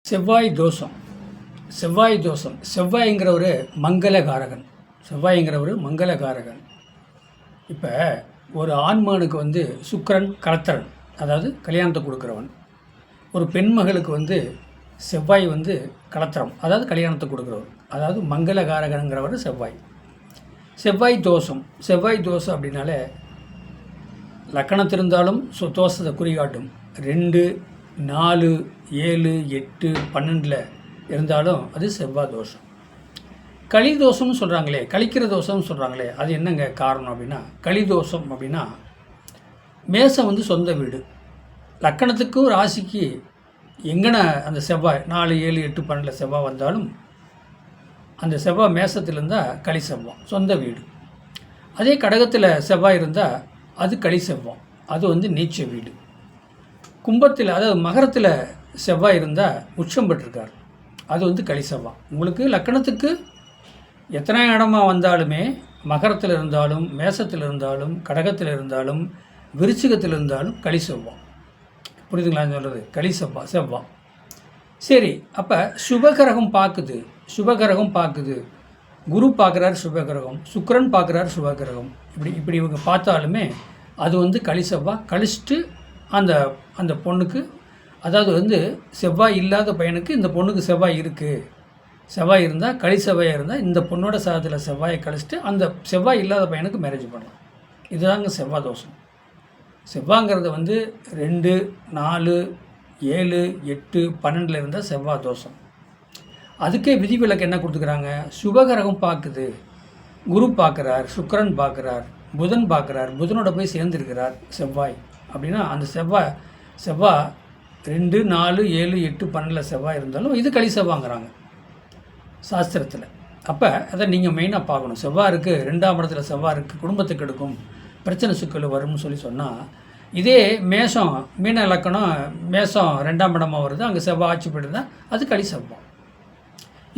செவ்வாய் தோஷம். செவ்வாய்ங்கிற ஒரு மங்களகாரகன். இப்போ ஒரு ஆண்மகனுக்கு சுக்கிரன் கலத்திரன், அதாவது கல்யாணத்தை கொடுக்குறவன். ஒரு பெண்மகளுக்கு செவ்வாய் கலத்திரம், அதாவது கல்யாணத்தை கொடுக்குறவர், அதாவது மங்களகாரகனுங்கிறவர் செவ்வாய். செவ்வாய் தோஷம் அப்படின்னாலே லக்கணத்திருந்தாலும் தோஷத்தை குறிகாட்டும். 2, 4, 7, 8, 12 இருந்தாலும் அது செவ்வாய் தோஷம். களி தோஷம்னு சொல்கிறாங்களே, கழிக்கிற தோஷம்னு சொல்கிறாங்களே, அது என்னங்க காரணம் அப்படின்னா, களி தோஷம் அப்படின்னா மேசம் சொந்த வீடு. லக்கணத்துக்கும் ராசிக்கு எங்கன அந்த செவ்வாய் 4, 7, 8, 12 செவ்வாய் வந்தாலும் அந்த செவ்வாய் மேசத்தில் இருந்தால் களி செவ்வாய், சொந்த வீடு. அதே கடகத்தில் செவ்வாய் இருந்தால் அது களி செவ்வாய், அது நீச்ச வீடு. கும்பத்தில், அதாவது மகரத்தில் செவ்வாய் இருந்தால் உச்சம் பெற்றிருக்கார், அது களி செவ்வாய். உங்களுக்கு லக்கணத்துக்கு எத்தனை இடமா வந்தாலுமே, மகரத்தில் இருந்தாலும், மேசத்தில் இருந்தாலும், கடகத்தில் இருந்தாலும், விருச்சிகத்தில் இருந்தாலும் களி செவ்வாய். புரியுதுங்களா சொல்கிறது? களி செவ்வாய். சரி, அப்போ சுபகிரகம் பார்க்குது, குரு பார்க்குறாரு சுபகிரகம், சுக்கிரன் பார்க்குறாரு சுபகிரகம். இப்படி இவங்க பார்த்தாலுமே அது களி செவ்வாய். கழிச்சிட்டு அந்த பொண்ணுக்கு, அதாவது செவ்வாய் இல்லாத பையனுக்கு இந்த பொண்ணுக்கு செவ்வாய் இருக்குது, செவ்வாய் இருந்தால் களி செவ்வாயாக இருந்தால் இந்த பொண்ணோட சாதத்தில் செவ்வாயை கழிச்சிட்டு அந்த செவ்வாய் இல்லாத பையனுக்கு மேரேஜ் பண்ணலாம். இதுதாங்க செவ்வாய் தோஷம். செவ்வாய்ங்கிறது 2, 4, 7, 8, 12 இருந்தால் செவ்வாய் தோஷம். அதுக்கே விதிவிலக்கு என்ன கொடுத்துக்கிறாங்க? சுபகிரகம் பார்க்குது, குரு பார்க்குறார், சுக்கிரன் பார்க்குறார், புதன் பார்க்குறார், புதனோட போய் சேர்ந்துருக்கிறார் செவ்வாய் அப்படின்னா, அந்த செவ்வாய் 2, 4, 7, 8, 12 செவ்வாய் இருந்தாலும் இது களி செவ்வாங்கிறாங்க சாஸ்திரத்தில். அப்போ அதை நீங்கள் மெயினாக பார்க்கணும். செவ்வாய் இருக்குது, 2ஆம் இடத்துல செவ்வாய் இருக்குது, குடும்பத்துக்கு எடுக்கும், பிரச்சனை சிக்கல் வரும்னு சொன்னால், இதே மேஷம், மீன இலக்கணம் மேஷம் 2ஆம் இடமாக வருது, அங்கே செவ்வாய் ஆட்சி போய்ட்டுருந்தால் அது களி செவ்வாய்.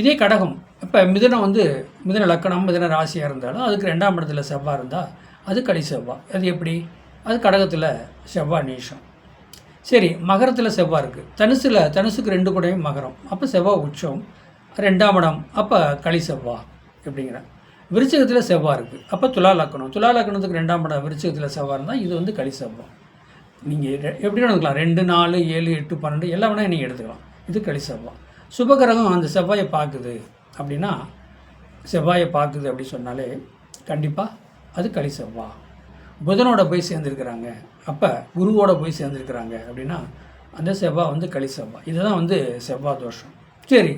இதே கடகம், இப்போ மிதுன லக்கணம், மிதுன ராசியாக இருந்தாலும் அதுக்கு 2ஆம் இடத்துல செவ்வாய் இருந்தால் அது களி செவ்வாய். அது எப்படி? அது கடகத்தில் செவ்வாய் நீஷம். சரி, மகரத்தில் செவ்வாய் இருக்குது, தனுசுக்கு 2 கூடையும் மகரம், அப்போ செவ்வாய் உச்சம், 2ஆம் இடம், அப்போ களி செவ்வாய் எப்படிங்கிற. விருச்சிகத்தில் செவ்வாய் இருக்குது, அப்போ துலா லக்கணத்துக்கு 2ஆம் இடம் விருச்சிகத்தில் செவ்வாய் இருந்தால் இது களி செவ்வாய். நீங்கள் எப்படி எடுத்துக்கலாம்? 2, 4, 7, 8, 12 எல்லாம் வேணால் நீங்கள் எடுத்துக்கலாம். இது களி செவ்வாய். சுபகிரகம் அந்த செவ்வாயை பார்க்குது அப்படின்னா, அப்படி சொன்னாலே கண்டிப்பாக அது களி செவ்வாய். புதனோட போய் சேர்ந்துருக்கிறாங்க, அப்போ குருவோட போய் சேர்ந்துருக்கிறாங்க அப்படின்னா அந்த செவ்வாய் களி செவ்வாய். இதுதான் செவ்வாய் தோஷம். சரி,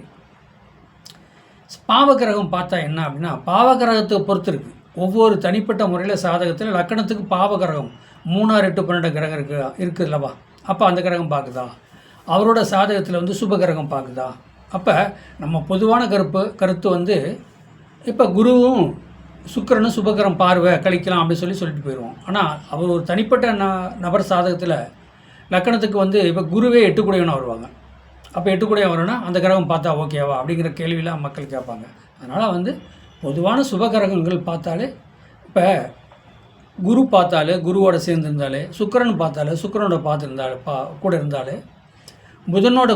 பாவகிரகம் பார்த்தா என்ன அப்படின்னா, பாவகிரகத்தை பொறுத்து இருக்குது. ஒவ்வொரு தனிப்பட்ட முறையில் சாதகத்தில் லக்கணத்துக்கு பாவகிரகம் 3, 6, 8, 12 கிரகம் இருக்குது இல்லவா? அப்போ அந்த கிரகம் பார்க்குதா? அவரோட சாதகத்தில் சுபகிரகம் பார்க்குதா? அப்போ நம்ம பொதுவான கருத்து இப்போ குருவும் சுக்கிரனும் சுபகிரகம் பார்வை கழிக்கலாம் அப்படின்னு சொல்லிட்டு போயிடுவோம். ஆனால் அவர் ஒரு தனிப்பட்ட நபர் சாதகத்தில் லக்கணத்துக்கு இப்போ குருவே 8 கூடையவனாக வருவாங்க. அப்போ 8 கூடையாக வரும்னா அந்த கிரகம் பார்த்தா ஓகேவா அப்படிங்கிற கேள்வியெலாம் மக்கள் கேட்பாங்க. அதனால் பொதுவான சுபகிரகங்கள் பார்த்தாலே, இப்போ குரு பார்த்தாலே குருவோட சேர்ந்துருந்தாலே, சுக்கிரன் பார்த்தாலே சுக்கிரனோட கூட இருந்தாலே, புதனோட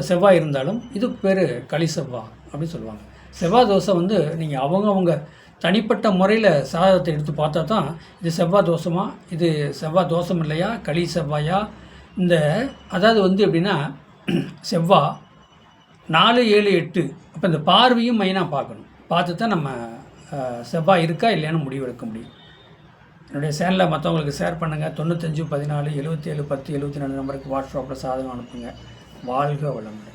செவ்வாய் இருந்தாலும் இது பேர் களி செவ்வாய் அப்படின்னு சொல்லுவாங்க. செவ்வாய் தோஷம் நீங்கள் அவங்க தனிப்பட்ட முறையில் சாதகத்தை எடுத்து பார்த்தா தான் இது செவ்வாய் தோஷமா, இது செவ்வாய் தோஷம் இல்லையா, களி செவ்வாயா. அதாவது எப்படின்னா, செவ்வாய் 4, 7, 8, அப்போ இந்த பார்வையும் மெயினாக பார்க்கணும். பார்த்து தான் நம்ம செவ்வாய் இருக்கா இல்லையான்னு முடிவெடுக்க முடியும். என்னுடைய சேனலை மற்றவங்களுக்கு ஷேர் பண்ணுங்கள். 95 14 77 10 74 நம்பருக்கு வாட்ஸ்அப்பில் சாதகம் அனுப்புங்க. வாழ்க வளமுடன்.